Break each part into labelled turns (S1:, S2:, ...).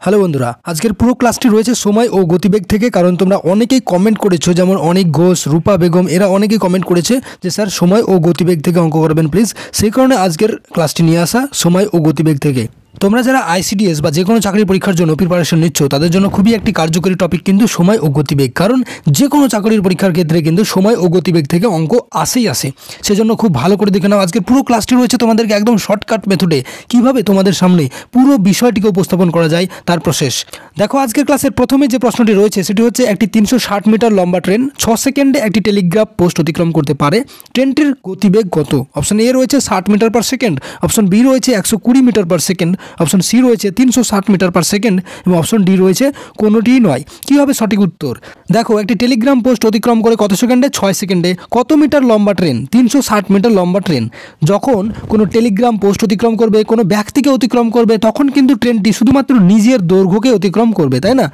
S1: Hello বন্ধুরা, আজকের পুরো ক্লাসটি রয়েছে সময় ও গতিবেগ থেকে। কারণ তোমরা অনেকেই কমেন্ট করেছো, যেমন অনিক ঘোষ, রূপা বেগম, এরা অনেকেই কমেন্ট করেছে যে স্যার সময় ও গতিবেগ থেকে অঙ্ক করবেন প্লিজ। সেই কারণে আজকের ক্লাসটি নিয়ে আসা সময় ও গতিবেগ থেকে। তোমরা যারা আইসিডিএস বা যে কোনো চাকরির পরীক্ষার জন্য প্রিপারেশন নিচ্ছ তাদের জন্য খুবই একটি কার্যকরী টপিক কিন্তু সময় ও গতিবেগ। কারণ যে কোনো চাকরির পরীক্ষার ক্ষেত্রে কিন্তু সময় ও গতিবেগ থেকে অঙ্ক আসে। সেজন্য খুব ভালো করে দেখে নাও। আজকের পুরো ক্লাসটি রয়েছে তোমাদেরকে একদম শর্টকাট মেথডে কিভাবে তোমাদের সামনে পুরো বিষয়টিকে উপস্থাপন করা যায় তার প্রসেস। দেখো, আজকের ক্লাসের প্রথমে যে প্রশ্নটি রয়েছে সেটি হচ্ছে একটি 360 মিটার লম্বা ট্রেন 6 সেকেন্ডে একটি টেলিগ্রাফ পোস্ট অতিক্রম করতে পারে। ট্রেনটির গতিবেগ কত? অপশন এ রয়েছে 60 meter per second, option B রয়েছে 120 meter per second, option C রয়েছে 360 মিটার পার সেকেন্ড এবং অপশন ডি রয়েছে কোনোটিই নয়। কী হবে সঠিক উত্তর? দেখো, একটি টেলিগ্রাম পোস্ট অতিক্রম করে কত সেকেন্ডে? 6 সেকেন্ডে। কত মিটার লম্বা ট্রেন? 360 মিটার লম্বা ট্রেন। যখন কোনো টেলিগ্রাম পোস্ট অতিক্রম করবে, কোনো ব্যক্তিকে অতিক্রম করবে, তখন কিন্তু ট্রেনটি শুধুমাত্র নিজের দৈর্ঘ্যকে অতিক্রম করবে, তাই না?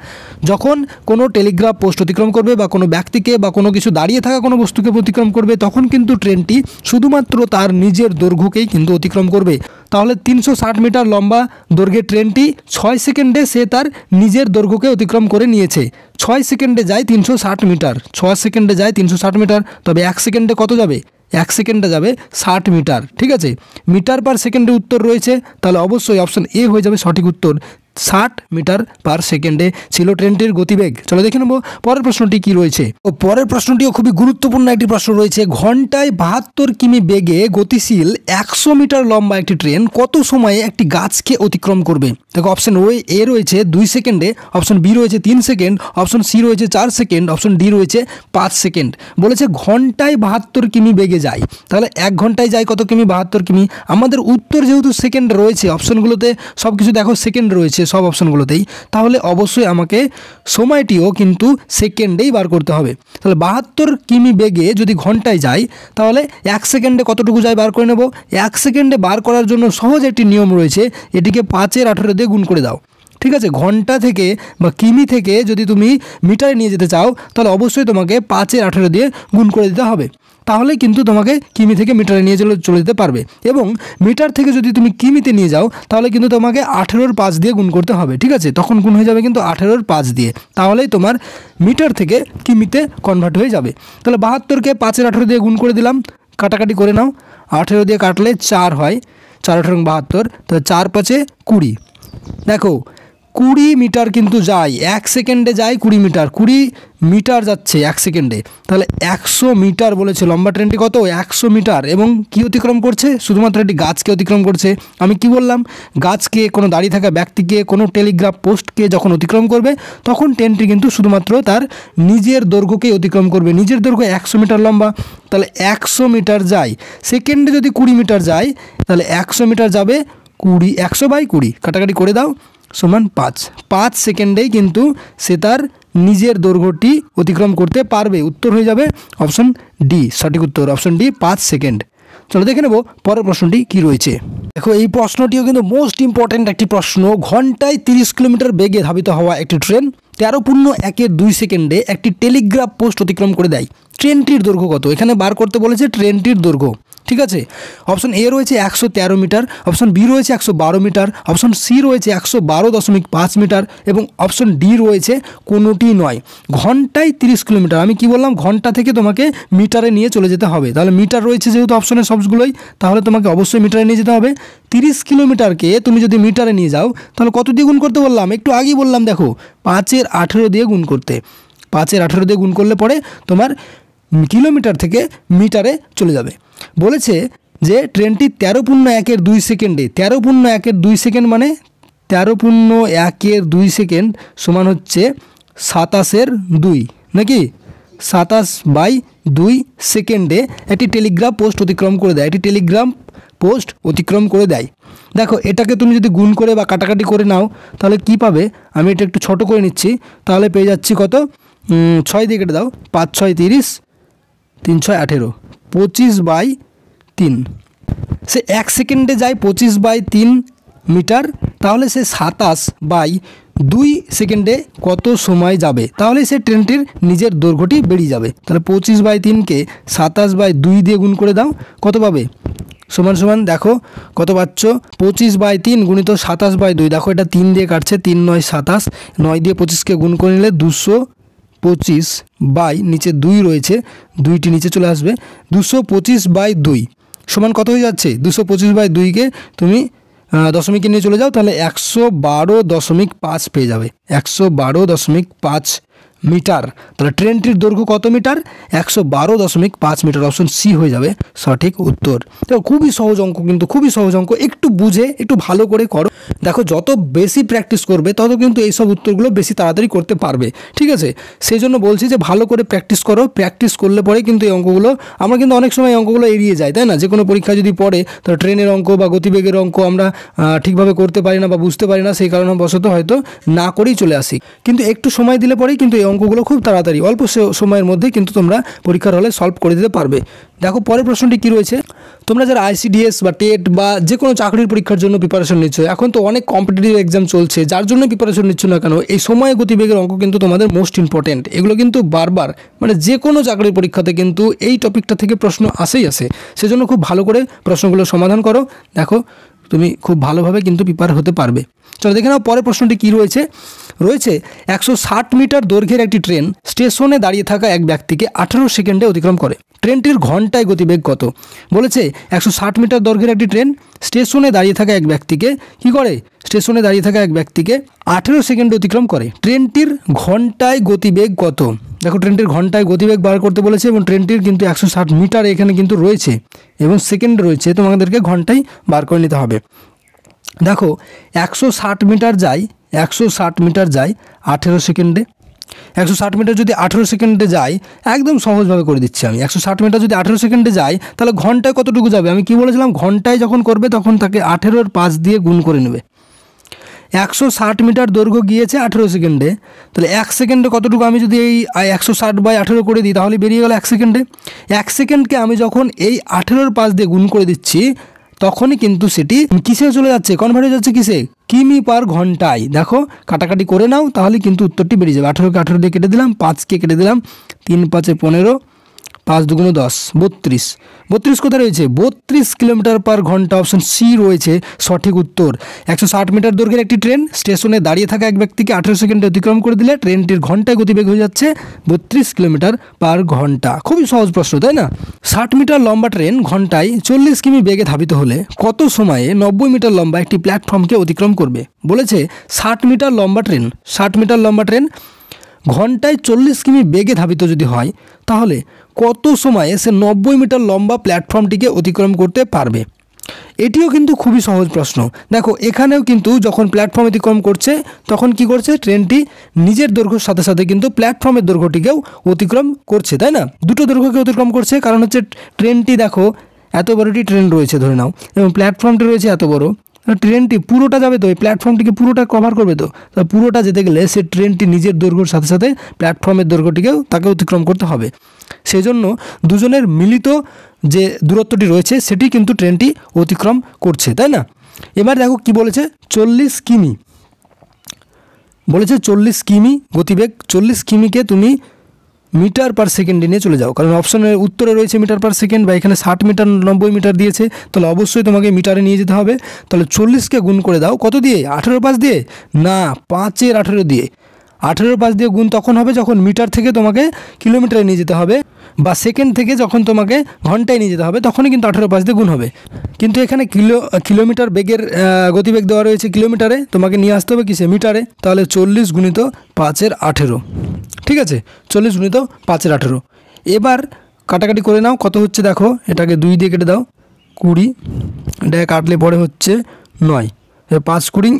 S1: যখন কোনো টেলিগ্রাফ পোস্ট অতিক্রম করবে বা কোনো ব্যক্তিকে বা কোনো কিছু দাঁড়িয়ে থাকা কোনো বস্তুকে অতিক্রম করবে, তখন কিন্তু ট্রেনটি শুধুমাত্র তার নিজের দৈর্ঘ্যকেই কিন্তু অতিক্রম করবে। তাহলে 360 মিটার লম্বা দৈর্ঘ্যের ট্রেনটি 6 সেকেন্ডে সে তার নিজের দৈর্ঘ্যকে অতিক্রম করে নিয়েছে। 6 সেকেন্ডে যায় 360 মিটার, 6 সেকেন্ডে যায় 360 মিটার। তবে 1 সেকেন্ডে কত যাবে? 1 সেকেন্ডে যাবে 60 মিটার। ঠিক আছে, মিটার পার সেকেন্ডে উত্তর রয়েছে, তাহলে অবশ্যই অপশন এ হয়ে যাবে সঠিক উত্তর। 60 মিটার পার সেকেন্ডে ছিল ট্রেনটির গতিবেগ। চলো দেখে নেবো পরের প্রশ্নটি কি রয়েছে। ও পরের প্রশ্নটিও খুবই গুরুত্বপূর্ণ একটি প্রশ্ন রয়েছে। ঘন্টায় 72 কিমি বেগে গতিশীল 100 মিটার লম্বা একটি ট্রেন কত সময়ে একটি গাছকে অতিক্রম করবে? দেখো, অপশন এ রয়েছে 2 সেকেন্ডে, অপশন বি রয়েছে 3 সেকেন্ড, অপশন সি রয়েছে 4 সেকেন্ড, অপশন ডি রয়েছে 5 সেকেন্ড। বলেছে ঘন্টায় 72 কিমি বেগে যায়, তাহলে 1 ঘন্টায় যায় কত কিমি? 72 কিমি। আমাদের উত্তর যেহেতু সেকেন্ড রয়েছে, অপশনগুলোতে সব কিছু দেখো সেকেন্ড রয়েছে সব অপশনগুলোতেই, তাহলে অবশ্যই আমাকে সময়টিও কিন্তু সেকেন্ডেই বার করতে হবে। তাহলে 72 কিমি বেগে যদি ঘন্টায় যায়, তাহলে 1 সেকেন্ডে কতটুকু যায় বার করে নেব। 1 সেকেন্ডে বার করার জন্য সহজ একটি নিয়ম রয়েছে, এটিকে 5-এর 18 দিয়ে গুণ করে দাও। ঠিক আছে, ঘন্টা থেকে বা কিমি থেকে যদি তুমি মিটারে নিয়ে যেতে চাও, তাহলে অবশ্যই তোমাকে 5-এর 18 দিয়ে গুণ করে দিতে হবে। তাহলে কিন্তু তোমাকে কিমি থেকে মিটারে নিয়ে চলে যেতে পারবে। এবং মিটার থেকে যদি তুমি কিমিতে নিয়ে যাও, তাহলে কিন্তু তোমাকে 18-র 5 দিয়ে গুণ করতে হবে। ঠিক আছে, তখন গুণ হয়ে যাবে কিন্তু 18-র 5 দিয়ে, তাহলেই তোমার মিটার থেকে কিমিতে কনভার্ট হয়ে যাবে। তাহলে 72কে 5-এর 18 দিয়ে গুণ করে দিলাম, কাটাকাটি করে নাও। 18 দিয়ে কাটলে 4 হয়, 4-18 72, তো 4-5-এ 20। দেখো, 20 মিটার কিন্তু যায় 1 সেকেন্ডে, যায় 20 মিটার। 20 মিটার যাচ্ছে 1 সেকেন্ডে, তাহলে 100 মিটার বলেছে লম্বা ট্রেনটি। কত? 100 মিটার। এবং কি অতিক্রম করছে? শুধুমাত্র একটি গাছকে অতিক্রম করছে। আমি কি বললাম? গাছকে, কোনো দাঁড়িয়ে থাকা ব্যক্তিকে, কোনো টেলিগ্রাফ পোস্টকে যখন অতিক্রম করবে, তখন ট্রেনটি কিন্তু শুধুমাত্র তার নিজের দৈর্ঘ্যকেই অতিক্রম করবে। নিজের দৈর্ঘ্য 100 মিটার লম্বা, তাহলে 100 মিটার যায়। সেকেন্ডে যদি 20 মিটার যায়, তাহলে 100 মিটার যাবে 20, 100/20, কাটাকাটি করে দাও, সমান 5 সেকেন্ডেই কিন্তু সে তার নিজের দৈর্ঘ্যটি অতিক্রম করতে পারবে। উত্তর হয়ে যাবে অপশন ডি, সঠিক উত্তর অপশন ডি, 5 সেকেন্ড। চলো দেখে নেব পরের প্রশ্নটি কি রয়েছে। দেখো, এই প্রশ্নটিও কিন্তু মোস্ট ইম্পর্ট্যান্ট একটি প্রশ্ন। ঘন্টায় 30 কিলোমিটার বেগে ধাবিত হওয়া একটি ট্রেন 13.1 সেকেন্ডে একটি টেলিগ্রাফ পোস্ট অতিক্রম করে দেয়। ট্রেনটির দৈর্ঘ্য কত? এখানে বার করতে বলেছে ট্রেনটির দৈর্ঘ্য। ঠিক আছে, অপশন এ রয়েছে 113 মিটার, অপশন বি রয়েছে 112 মিটার, অপশন সি রয়েছে 112.5 মিটার এবং অপশন ডি রয়েছে কোনোটি নয়। ঘন্টায় 30 কিলোমিটার, আমি কি বললাম? ঘন্টা থেকে তোমাকে মিটারে নিয়ে চলে যেতে হবে। তাহলে মিটার রয়েছে যেহেতু অপশনের সবগুলোই, তাহলে তোমাকে অবশ্যই মিটারে নিয়ে যেতে হবে। 30 কিলোমিটারকে তুমি যদি মিটারে নিয়ে যাও, তাহলে কত দিয়ে গুণ করতে বললাম? একটু আগেই বললাম, দেখো 5-এর 18 দিয়ে গুণ করতে। 5-এর 18 দিয়ে গুণ করলে পরে তোমার কিলোমিটার থেকে মিটারে চলে যাবে। বলেছে যে ট্রেনটি 13.1 সেকেন্ডে, 13.1 সেকেন্ড মানে 13.1 সেকেন্ড সমান হচ্ছে 27/2, নাকি? 27/2 সেকেন্ডে একটি টেলিগ্রাফ পোস্ট অতিক্রম করে দেয়। একটি টেলিগ্রাম পোস্ট অতিক্রম করে দেয়। দেখো, এটাকে তুমি যদি গুণ করে বা কাটাকাটি করে নাও, তাহলে কি পাবে? আমি এটা একটু ছোট করে নিচ্ছি, তাহলে পেয়ে যাচ্ছি কত? 6 দিয়ে কেটে দাও, 5-6 30, 3-6 18, 25/3। সে 1 সেকেন্ডে যায় 25/3 মিটার, তাহলে সে 27/2 সেকেন্ডে কত সময় যাবে? তাহলে সে ট্রেনটির নিজের দৈর্ঘ্যটি বেরিয়ে যাবে। তাহলে 25/3কে 27/2 দিয়ে গুণ করে দাও, কত পাবে? সমান সমান দেখো কত পাচ্ছ 25/3 গুণিত 27/2। দেখো এটা 3 দিয়ে কাটছে, 3 9 27, 9 দিয়ে 25কে গুণ করে নিলে 225 বাই নিচে 2 রয়েছে, 2টি নিচে চলে আসবে, 225/2 সমান কত হয়ে যাচ্ছে? 225/2কে তুমি দশমিকে নিয়ে চলে যাও, তাহলে 112.5 পেয়ে যাবে, 112.5 মিটার। তাহলে ট্রেনটির দৈর্ঘ্য কত মিটার? 112.5 মিটার। অপশন সি হয়ে যাবে সঠিক উত্তর। দেখো খুবই সহজ অঙ্ক, কিন্তু খুবই সহজ অঙ্ক, একটু বুঝে একটু ভালো করে করো। দেখো যত বেশি প্র্যাকটিস করবে তত কিন্তু এইসব উত্তরগুলো বেশি তাড়াতাড়ি করতে পারবে, ঠিক আছে? সেই জন্য বলছি যে ভালো করে প্র্যাকটিস করো, প্র্যাকটিস করলে পরে কিন্তু এই অঙ্কগুলো, আমরা কিন্তু অনেক সময় অঙ্কগুলো এড়িয়ে যাই, তাই না? যে কোনো পরীক্ষা যদি পড়ে তাহলে ট্রেনের অঙ্ক বা গতিবেগের অঙ্ক আমরা ঠিকভাবে করতে পারি না বা বুঝতে পারি না, সেই কারণবশত হয়তো না করেই চলে আসি। কিন্তু একটু সময় দিলে পরেই কিন্তু এই অঙ্কগুলো খুব তাড়াতাড়ি অল্প সময়ের মধ্যে কিন্তু তোমরা পরীক্ষার হলে সলভ করে দিতে পারবে। দেখো পরের প্রশ্নটি কি রয়েছে, তোমরা যারা আইসিডিএস বা টেট বা যে কোনো চাকরির পরীক্ষার জন্য প্রিপারেশন নিচ্ছ, এখন তো অনেক কম্পিটিটিভ এক্সাম চলছে, যার জন্য প্রিপারেশন নিচ্ছ না কেন, এই সময় গতিবেগের অঙ্ক কিন্তু তোমাদের মোস্ট ইম্পর্টেন্ট। এগুলো কিন্তু বারবার মানে যে কোনো চাকরির পরীক্ষাতে কিন্তু এই টপিকটা থেকে প্রশ্ন আসেই আসে, সেজন্য খুব ভালো করে প্রশ্নগুলো সমাধান করো। দেখো তুমি খুব ভালোভাবে কিন্তু প্রিপার হতে পারবে। চলো দেখে নাও পরের প্রশ্নটি কি রয়েছে। 160 মিটার দৈর্ঘ্যের একটি ট্রেন স্টেশনে দাঁড়িয়ে থাকা এক ব্যক্তিকে 18 সেকেন্ডে অতিক্রম করে। ট্রেনটির ঘন্টায় গতিবেগ কত? বলেছে 160 মিটার দৈর্ঘ্যের একটি ট্রেন স্টেশনে দাঁড়িয়ে থাকা এক ব্যক্তিকে কি করে? স্টেশনে দাঁড়িয়ে থাকা এক ব্যক্তিকে 18 সেকেন্ডে অতিক্রম করে। ট্রেনটির ঘন্টায় গতিবেগ কত? দেখো ট্রেনটির ঘন্টায় গতিবেগ বার করতে বলেছে এবং ট্রেনটির কিন্তু 160 মিটার এখানে কিন্তু রয়েছে এবং সেকেন্ড রয়েছে, তোমাদেরকে ঘন্টায় বার করে নিতে হবে। দেখো 160 মিটার যায় 18 সেকেন্ডে। 160 মিটার যদি 18 সেকেন্ডে যায়, একদম সহজভাবে করে দিচ্ছি আমি। 160 মিটার যদি 18 সেকেন্ডে যায় তাহলে ঘন্টায় কতটুকু যাবে? আমি কি বলেছিলাম, ঘন্টায় যখন করবে তখন তাকে 18 5 দিয়ে গুণ করে নেবে। 160 মিটার দৈর্ঘ্য গিয়েছে 18 সেকেন্ডে, তাহলে 1 সেকেন্ডে কতটুকু? আমি যদি এই 160/18 করে দিই তাহলে বেরিয়ে গেল 1 সেকেন্ডে। 1 সেকেন্ডকে আমি যখন এই 18 5 দিয়ে গুণ করে দিচ্ছি তখনই কিন্তু সেটি কিসে চলে যাচ্ছে? কনভার্ট হয়ে যাচ্ছে কিসে? কিমি পার ঘন্টায়। দেখো কাটাকাটি করে নাও তাহলে কিন্তু উত্তরটি বেরিয়ে যাবে। 18কে 18 দিয়ে কেটে দিলাম, 5কে কেটে দিলাম, 3 5 15, 5 2 10, 32। 32 কোথায় রয়েছে? 32 কিলোমিটার পার ঘন্টা। অপশন সি রয়েছে সঠিক উত্তর। 160 মিটার দৈর্ঘ্যের একটি ট্রেন স্টেশনে দাঁড়িয়ে থাকা এক ব্যক্তিকে 18 সেকেন্ডে অতিক্রম করে দিলে ট্রেনটির ঘন্টায় গতিবেগ হয়ে যাচ্ছে 32 কিলোমিটার পার ঘন্টা। খুবই সহজ প্রশ্ন, তাই না? 60 মিটার লম্বা ট্রেন ঘন্টায় 40 কিমি বেগে ধাবিত হলে কত সময়ে 90 মিটার লম্বা একটি প্ল্যাটফর্মকে অতিক্রম করবে? বলেছে 60 মিটার লম্বা ট্রেন ঘন্টায় 40 কিমি বেগে ধাবিত যদি হয় তাহলে কত সময়ে সে 90 মিটার লম্বা প্ল্যাটফর্মটিকে অতিক্রম করতে পারবে? এটিও কিন্তু খুবই সহজ প্রশ্ন। দেখো এখানেও কিন্তু যখন প্ল্যাটফর্ম অতিক্রম করছে তখন কি করছে? ট্রেনটি নিজের দৈর্ঘ্যের সাথে সাথে কিন্তু প্ল্যাটফর্মের দৈর্ঘ্যটিকেও অতিক্রম করছে, তাই না? দুটো দৈর্ঘ্যকে অতিক্রম করছে, কারণ হচ্ছে ট্রেনটি দেখো এত বড়টি ট্রেন রয়েছে ধরে নাও, এবং প্ল্যাটফর্মটি রয়েছে এত বড়। ট্রেনটি পুরোটা যাবে তো, এই প্ল্যাটফর্মটিকে পুরোটা কভার করবে তো, পুরোটা যেতে গেলে সে ট্রেনটি নিজের দৈর্ঘ্যের সাথে সাথে প্ল্যাটফর্মের দৈর্ঘ্যটিকেও তাকে অতিক্রম করতে হবে। সেজন্য দুজনের মিলিত যে দূরত্বটি রয়েছে সেটি কিন্তু ট্রেনটি অতিক্রম করছে, তাই না? এবার দেখো কি বলেছে, 40 কিমি বলেছে, 40 কিমি গতিবেগ। 40 কিমিকে তুমি মিটার পার সেকেন্ডে নিয়ে চলে যাও, কারণ অপশনের উত্তরে রয়েছে মিটার পার সেকেন্ড, বা এখানে 60 মিটার 90 মিটার দিয়েছে, তাহলে অবশ্যই তোমাকে মিটারে নিয়ে যেতে হবে। তাহলে 40কে গুণ করে দাও কত দিয়ে? 18 5 দিয়ে না, 5 এর 18 দিয়ে। 18 5 দিয়ে গুণ তখন হবে যখন মিটার থেকে তোমাকে কিলোমিটারে নিয়ে যেতে হবে, বা সেকেন্ড থেকে যখন তোমাকে ঘন্টায় নিয়ে যেতে হবে তখনই কিন্তু 18 5 দিয়ে গুণ হবে। কিন্তু এখানে কিলোমিটার বেগের গতিবেগ দেওয়া রয়েছে কিলোমিটারে, তোমাকে নিয়ে আসতে হবে কিসে? মিটারে। তাহলে 40 গুণিত 5 এর 18, ঠিক আছে? 40 গুণিত 5 এর 18। এবার কাটাকাটি করে নাও কত হচ্ছে দেখো, এটাকে 2 দিয়ে কেটে দাও, 20, এটাকে কাটলে পরে হচ্ছে 9, 5 20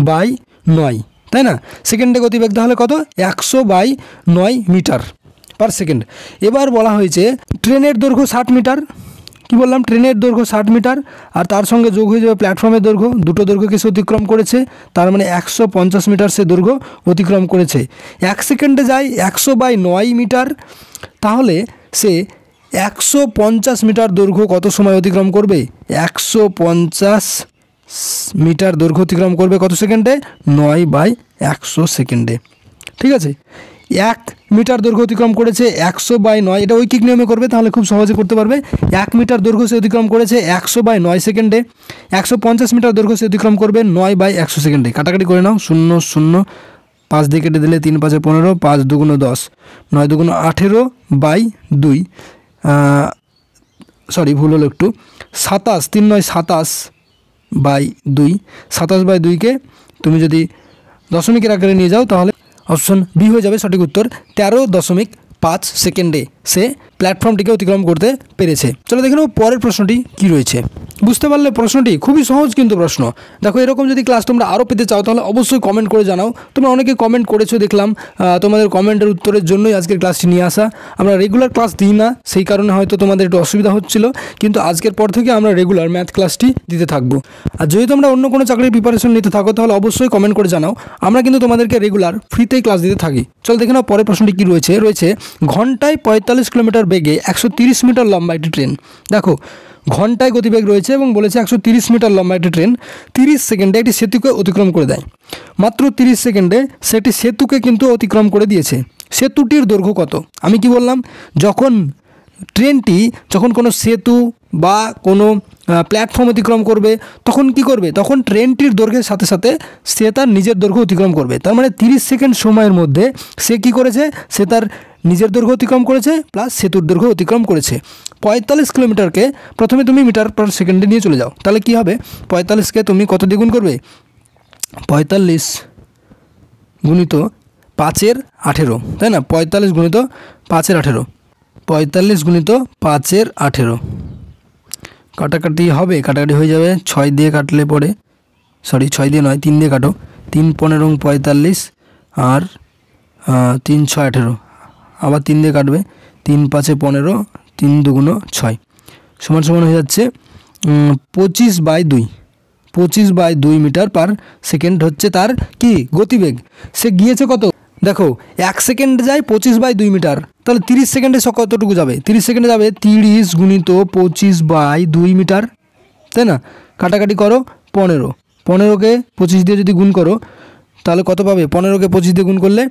S1: 100/9, তাই না? সেকেন্ডে গতিবেগ তাহলে কত? 100/9 মিটার পার সেকেন্ড। এবার বলা হয়েছে ট্রেনের দৈর্ঘ্য 60 মিটার। কি বললাম? ট্রেনের দৈর্ঘ্য 60 মিটার, আর তার সঙ্গে যোগ হয়ে যাবে প্ল্যাটফর্মের দৈর্ঘ্য। দুটো দৈর্ঘ্যকে সে অতিক্রম করেছে, তার মানে 150 মিটার সে দৈর্ঘ্য অতিক্রম করেছে। 1 সেকেন্ডে যায় 100/9 মিটার, তাহলে সে 150 মিটার দৈর্ঘ্য কত সময় অতিক্রম করবে? 150 মিটার দৈর্ঘ্য অতিক্রম করবে কত সেকেন্ডে? 9/100 সেকেন্ডে, ঠিক আছে? 1 মিটার দৈর্ঘ্য অতিক্রম করেছে 100/9, এটা ঐকিক নিয়মে করবে তাহলে খুব সহজে করতে পারবে। 1 মিটার দৈর্ঘ্য সে অতিক্রম করেছে 100/9 সেকেন্ডে। 150 মিটার দৈর্ঘ্য সে অতিক্রম করবে 9/100 সেকেন্ডে। কাটাকাটি করে নাও, 0 0 5 দিয়ে কেটে দিলে 3 5 15, 5 2 10, 9 2 18/2, সরি ভুল হলো একটু, 27, 3 9 27/2, 27/2কে তুমি যদি দশমিকের আকারে নিয়ে যাও তাহলে অপশন বি হয়ে যাবে সঠিক উত্তর। 13.5 সেকেন্ডে সে প্ল্যাটফর্মটিকে অতিক্রম করতে পেরেছে। চলো দেখে নেব পরের প্রশ্নটি কী রয়েছে। বুঝতে পারলে প্রশ্নটি খুবই সহজ কিন্তু প্রশ্ন। দেখো এরকম যদি ক্লাস তোমরা আরও পেতে চাও তাহলে অবশ্যই কমেন্ট করে জানাও। তোমরা অনেকে কমেন্ট করেছো দেখলাম, তোমাদের কমেন্টের উত্তরের জন্যই আজকের ক্লাসটি নিয়ে আসা। আমরা রেগুলার ক্লাস দিই না, সেই কারণে হয়তো তোমাদের একটু অসুবিধা হচ্ছিল, কিন্তু আজকের পর থেকে আমরা রেগুলার ম্যাথ ক্লাসটি দিতে থাকবো। আর যদি তোমরা অন্য কোনো চাকরির প্রিপারেশন নিতে থাকো তাহলে অবশ্যই কমেন্ট করে জানাও। আমরা কিন্তু তোমাদেরকে রেগুলার ফ্রিতেই ক্লাস দিতে থাকি। চল দেখে নাও পরের প্রশ্নটি কী রয়েছে। ঘন্টায় 45 কিলোমিটার বেগে 130 মিটার লম্বা একটি ট্রেন। দেখো ঘন্টায় গতিবেগ রয়েছে এবং বলেছে 130 মিটার লম্বা একটি ট্রেন 30 সেকেন্ডে একটি সেতুকে অতিক্রম করে দেয়। মাত্র 30 সেকেন্ডে সেটি সেতুকে কিন্তু অতিক্রম করে দিয়েছে। সেতুটির দৈর্ঘ্য কত? আমি কি বললাম, যখন ট্রেনটি যখন কোনো সেতু বা কোনো প্ল্যাটফর্ম অতিক্রম করবে তখন কি করবে, তখন ট্রেনটির দৈর্ঘ্যের সাথে সাথে সে তার নিজের দৈর্ঘ্য অতিক্রম করবে। তার মানে 30 সেকেন্ড সময়ের মধ্যে সে কি করেছে, সে তার নিজের দৈর্ঘ্য অতিক্রম করেছে প্লাস সেতুর দৈর্ঘ্য অতিক্রম করেছে। 45 কিলোমিটারকে প্রথমে তুমি মিটার পার সেকেন্ডে নিয়ে চলে যাও, তাহলে কি হবে, 45কে তুমি কত দিয়ে গুণ করবে, 45 গুণিত 5/18, তাই না, 45 গুণিত 5/18, 45 গুণিত 5/18, কাটাকাটি হবে, কাটাকাটি হয়ে যাবে, 6 দিয়ে কাটলে পরে, সরি 6 দিয়ে নয় 3 দিয়ে কাটো, 3 15 45 আর 3 6 18, আবার 3 দিয়ে কাটবে, 3 5 15, 3 2 6 সমান সমান হয়ে যাচ্ছে 25/2 মিটার পার সেকেন্ড হচ্ছে তার কি গতিবেগ। সে গিয়েছে কত, দেখো 1 সেকেন্ডে যায় 25/2 মিটার, তাহলে 30 সেকেন্ডে কতটুকু যাবে, 30 সেকেন্ডে যাবে 30 গুণিত 25/2 মিটার, তাই না, কাটাকাটি করো 15, 15কে 25 দিয়ে যদি গুণ করো তাহলে কত পাবে, 15কে 25 দিয়ে গুণ করলে,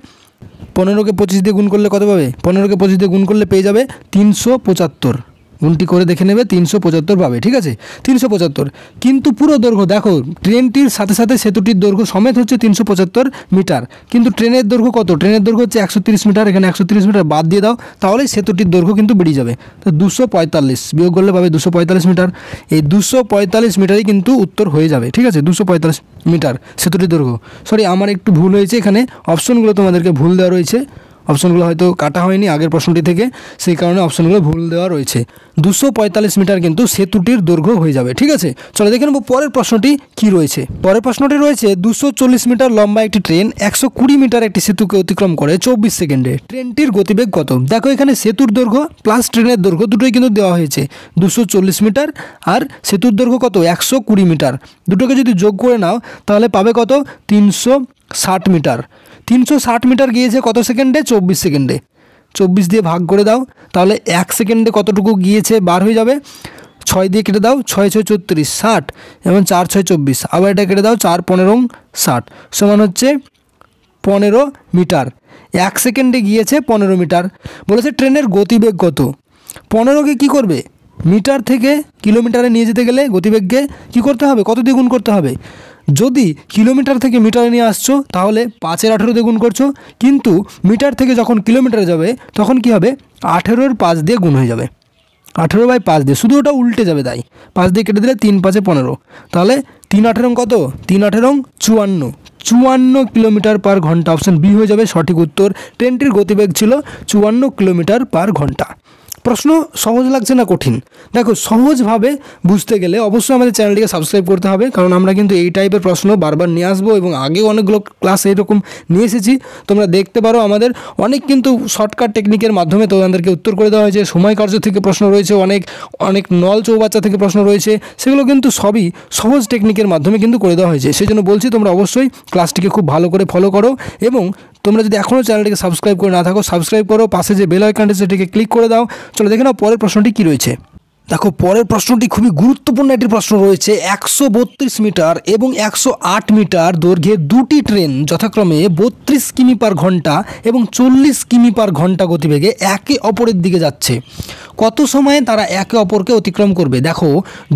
S1: 15কে 25 দিয়ে গুণ করলে কত পাবে, 15কে 25 দিয়ে গুণ করলে পেয়ে যাবে 375, গুণটি করে দেখে নেবে 375 পাবে, ঠিক আছে 375। কিন্তু পুরো দৈর্ঘ্য দেখো ট্রেনটির সাথে সাথে সেতুটির দৈর্ঘ্য সমেত হচ্ছে 375 মিটার, কিন্তু ট্রেনের দৈর্ঘ্য কত, ট্রেনের দৈর্ঘ্য হচ্ছে 130 মিটার, এখানে 130 মিটার বাদ দিয়ে দাও তাহলে সেতুটির দৈর্ঘ্য কিন্তু বেরিয়ে যাবে। তো 245 বিয়োগ করলে পাবে 245 মিটার, এই 245 মিটারই কিন্তু উত্তর হয়ে যাবে, ঠিক আছে 245 মিটার সেতুটির দৈর্ঘ্য। সরি আমার একটু ভুল হয়েছে, এখানে অপশনগুলো তোমাদেরকে ভুল দেওয়া রয়েছে, অপশনগুলো হয়তো কাটা হয়নি আগের প্রশ্নটি থেকে, সেই কারণে অপশনগুলো ভুল দেওয়া রয়েছে। 245 মিটার কিন্তু সেতুটির দৈর্ঘ্য হয়ে যাবে, ঠিক আছে। চলো দেখে নেব পরের প্রশ্নটি কি রয়েছে। পরের প্রশ্নটি রয়েছে 240 মিটার লম্বা একটি ট্রেন 120 মিটার একটি সেতুকে অতিক্রম করে 24 সেকেন্ডে, ট্রেনটির গতিবেগ কত? দেখো এখানে সেতুর দৈর্ঘ্য প্লাস ট্রেনের দৈর্ঘ্য দুটোই কিন্তু দেওয়া হয়েছে, 240 মিটার আর সেতুর দৈর্ঘ্য কত 120 মিটার, দুটোকে যদি যোগ করে নাও তাহলে পাবে কত 360 মিটার। 360 মিটার গিয়েছে কত সেকেন্ডে, 24 সেকেন্ডে, 24 দিয়ে ভাগ করে দাও তাহলে 1 সেকেন্ডে কতটুকু গিয়েছে বার হয়ে যাবে, 6 দিয়ে কেটে দাও, 6 6 34 60, এবং 4 6 24, আবার এটা কেটে দাও, 4 15 60 সমান হচ্ছে 15 মিটার। 1 সেকেন্ডে গিয়েছে 15 মিটার। বলেছে ট্রেনের গতিবেগ কত, 15কে কী করবে, মিটার থেকে কিলোমিটারে নিয়ে যেতে গেলে গতিবেগকে কী করতে হবে, কত দিয়ে গুণ করতে হবে, যদি কিলোমিটার থেকে মিটারে নিয়ে আসছো তাহলে 5/18 দিয়ে গুণ করছো, কিন্তু মিটার থেকে যখন কিলোমিটারে যাবে তখন কি হবে, 18-এর 5 দিয়ে গুণ হয়ে যাবে, 18/5 দিয়ে, শুধু ওটা উল্টে যাবে, তাই 5 দিয়ে কেটে দিলে 3 5 15, তাহলে 3 18 কত, 3 18 54 কিলোমিটার পার ঘন্টা, অপশন বি হয়ে যাবে সঠিক উত্তর। ট্রেনটির গতিবেগ ছিল 54 কিলোমিটার পার ঘন্টা। প্রশ্ন সহজ লাগছে না কঠিন? দেখো সহজভাবে বুঝতে গেলে অবশ্যই আমাদের চ্যানেলটিকে সাবস্ক্রাইব করতে হবে, কারণ আমরা কিন্তু এই টাইপের প্রশ্ন বারবার নিয়ে আসবো এবং আগেও অনেকগুলো ক্লাস এরকম নিয়ে এসেছি, তোমরা দেখতে পারো। আমাদের অনেক কিন্তু শর্টকাট টেকনিকের মাধ্যমে তোমাদেরকে উত্তর করে দেওয়া হয়েছে, সময় কার্য থেকে প্রশ্ন রয়েছে, অনেক নল চৌবাচ্চা থেকে প্রশ্ন রয়েছে, সেগুলো কিন্তু সবই সহজ টেকনিকের মাধ্যমে কিন্তু করে দেওয়া হয়েছে। সেই জন্য বলছি তোমরা অবশ্যই ক্লাসটিকে খুব ভালো করে ফলো করো, এবং তোমরা যদি এখনও চ্যানেলটিকে সাবস্ক্রাইব করে না থাকো সাবস্ক্রাইব করো, পাশে যে বেল আইকনটি সেটিকে ক্লিক করে দাও। চলো দেখে নাও পরের প্রশ্নটি কী রয়েছে। দেখো পরের প্রশ্নটি খুবই গুরুত্বপূর্ণ একটি প্রশ্ন রয়েছে। 132 মিটার এবং 108 মিটার দৈর্ঘ্যের দুটি ট্রেন যথাক্রমে 32 কিমি পার ঘন্টা এবং 40 কিমি পার ঘন্টা গতিবেগে একে অপরের দিকে যাচ্ছে। কত সময়ে তারা একে অপরকে অতিক্রম করবে? দেখো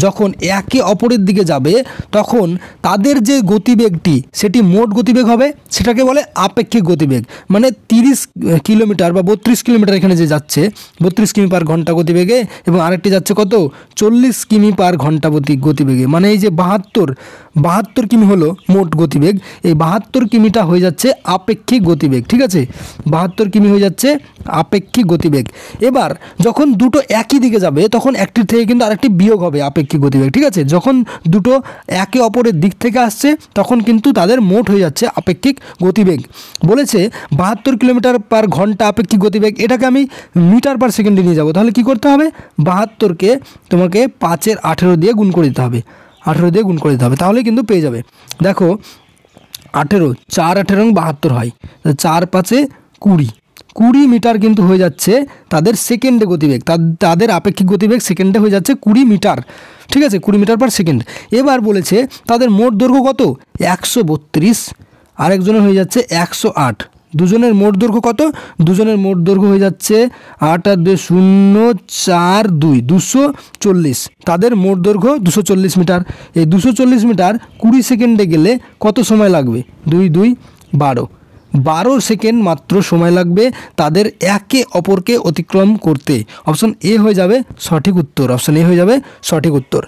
S1: যখন একে অপরের দিকে যাবে তখন তাদের যে গতিবেগটি সেটি মোট গতিবেগ হবে, সেটাকে বলে আপেক্ষিক গতিবেগ। মানে 30 কিলোমিটার বা 32 কিলোমিটার এখানে যে যাচ্ছে 32 কিমি পার ঘন্টা গতিবেগে এবং আরেকটি যাচ্ছে কত 40 কিমি পার ঘন্টা গতিবেগে, মানে এই যে 72 কিমি হলো মোট গতিবেগ, এই 72 কিমিটা হয়ে যাচ্ছে আপেক্ষিক গতিবেগ। ঠিক আছে, 72 কিমি হয়ে যাচ্ছে আপেক্ষিক গতিবেগ। এবার যখন দুটো একই দিকে যাবে তখন একটির থেকে কিন্তু আরেকটি বিয়োগ হবে আপেক্ষিক গতিবেগ। ঠিক আছে, যখন দুটো একে অপরের দিক থেকে আসছে তখন কিন্তু তাদের মোট হয়ে যাচ্ছে আপেক্ষিক গতিবেগ। বলেছে 72 কিলোমিটার পার ঘন্টা আপেক্ষিক গতিবেগ, এটাকে আমি মিটার পার সেকেন্ডে নিয়ে যাব। তাহলে কি করতে হবে? 72কে তোমাকে 5-এর 18 দিয়ে গুণ করে দিতে হবে, 18 দিয়ে গুণ করে দিতে হবে, তাহলে কিন্তু পেয়ে যাবে। দেখো 18, 4 18 72 হয়, 4 5-এ 20 মিটার কিন্তু হয়ে যাচ্ছে তাদের সেকেন্ডে গতিবেগ, তাদের আপেক্ষিক গতিবেগ সেকেন্ডে হয়ে যাচ্ছে 20 মিটার। ঠিক আছে, 20 মিটার পার সেকেন্ড। এবার বলেছে তাদের মোট দৈর্ঘ্য কত? 132, আরেকজনের হয়ে যাচ্ছে 108। দুজনের মোট দৈর্ঘ্য কত? দুজনের মোট দৈর্ঘ্য হয়ে যাচ্ছে 8 আর 2 0 4 2 240। তাদের মোট দৈর্ঘ্য 240 মিটার। এই 240 মিটার 20 সেকেন্ডে গেলে কত সময় লাগবে? 2 2 12 সেকেন্ড মাত্র সময় লাগবে তাদের একে অপরকে অতিক্রম করতে। অপশন এ হয়ে যাবে সঠিক উত্তর, অপশন এ হয়ে যাবে সঠিক উত্তর।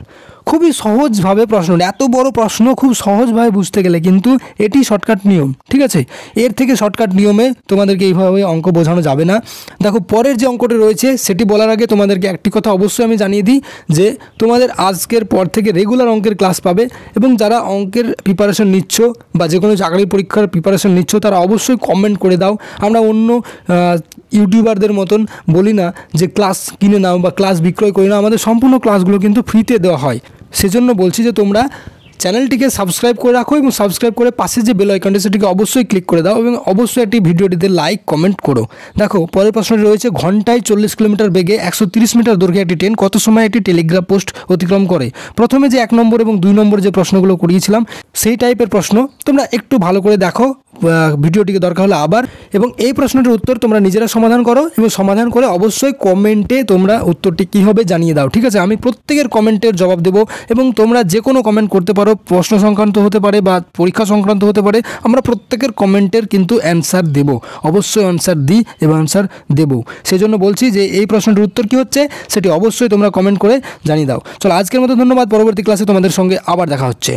S1: খুবই সহজভাবে প্রশ্ন, এত বড় প্রশ্ন খুব সহজভাবে বুঝতে গেলে কিন্তু এটি শর্টকাট নিয়ম। ঠিক আছে, এর থেকে শর্টকাট নিয়মে তোমাদেরকে এইভাবে অঙ্ক বোঝানো যাবে না। দেখো পরের যে অঙ্কটি রয়েছে সেটি বলার আগে তোমাদেরকে একটি কথা অবশ্যই আমি জানিয়ে দিই যে তোমাদের আজকের পর থেকে রেগুলার অঙ্কের ক্লাস পাবে, এবং যারা অঙ্কের প্রিপারেশন নিচ্ছ বা যে কোনো চাকরির পরীক্ষার প্রিপারেশন নিচ্ছ তারা অবশ্যই কমেন্ট করে দাও। আমরা অন্য ইউটিউবারদের মতন বলি না যে ক্লাস কিনে নাও বা ক্লাস বিক্রয় করে নাও, আমাদের সম্পূর্ণ ক্লাসগুলো কিন্তু ফ্রিতে দেওয়া হয়। সেজন্য বলছি যে তোমরা চ্যানেলটিকে সাবস্ক্রাইব করে রাখো এবং সাবস্ক্রাইব করে পাশে যে বেল আইকনটি সেটিকে অবশ্যই ক্লিক করে দাও এবং অবশ্যই একটি ভিডিওটিতে লাইক কমেন্ট করো। দেখো পরের প্রশ্নটি রয়েছে, ঘন্টায় 40 কিলোমিটার বেগে 130 মিটার দৈর্ঘ্যে একটি ট্রেন কত সময় একটি টেলিগ্রাফ পোস্ট অতিক্রম করে? প্রথমে যে 1 নম্বর এবং 2 নম্বর যে প্রশ্নগুলো করিয়েছিলাম সেই টাইপের প্রশ্ন তোমরা একটু ভালো করে দেখো ভিডিওটিকে, দরকার হলে আবার, এবং এই প্রশ্নটির উত্তর তোমরা নিজেরা সমাধান করো এবং সমাধান করে অবশ্যই কমেন্টে তোমরা উত্তরটি কী হবে জানিয়ে দাও। ঠিক আছে, আমি প্রত্যেকের কমেন্টের জবাব দেবো এবং তোমরা যে কোনো কমেন্ট করতে পারো, প্রশ্ন সংক্রান্ত হতে পারে বা পরীক্ষা সংক্রান্ত হতে পারে, আমরা প্রত্যেকের কমেন্টের কিন্তু অ্যান্সার দেবো, অবশ্যই অ্যান্সার দিই এবং অ্যান্সার দেবো। সেই জন্য বলছি যে এই প্রশ্নটির উত্তর কী হচ্ছে সেটি অবশ্যই তোমরা কমেন্ট করে জানিয়ে দাও। চলো আজকের মতো ধন্যবাদ, পরবর্তী ক্লাসে তোমাদের সঙ্গে আবার দেখা হচ্ছে।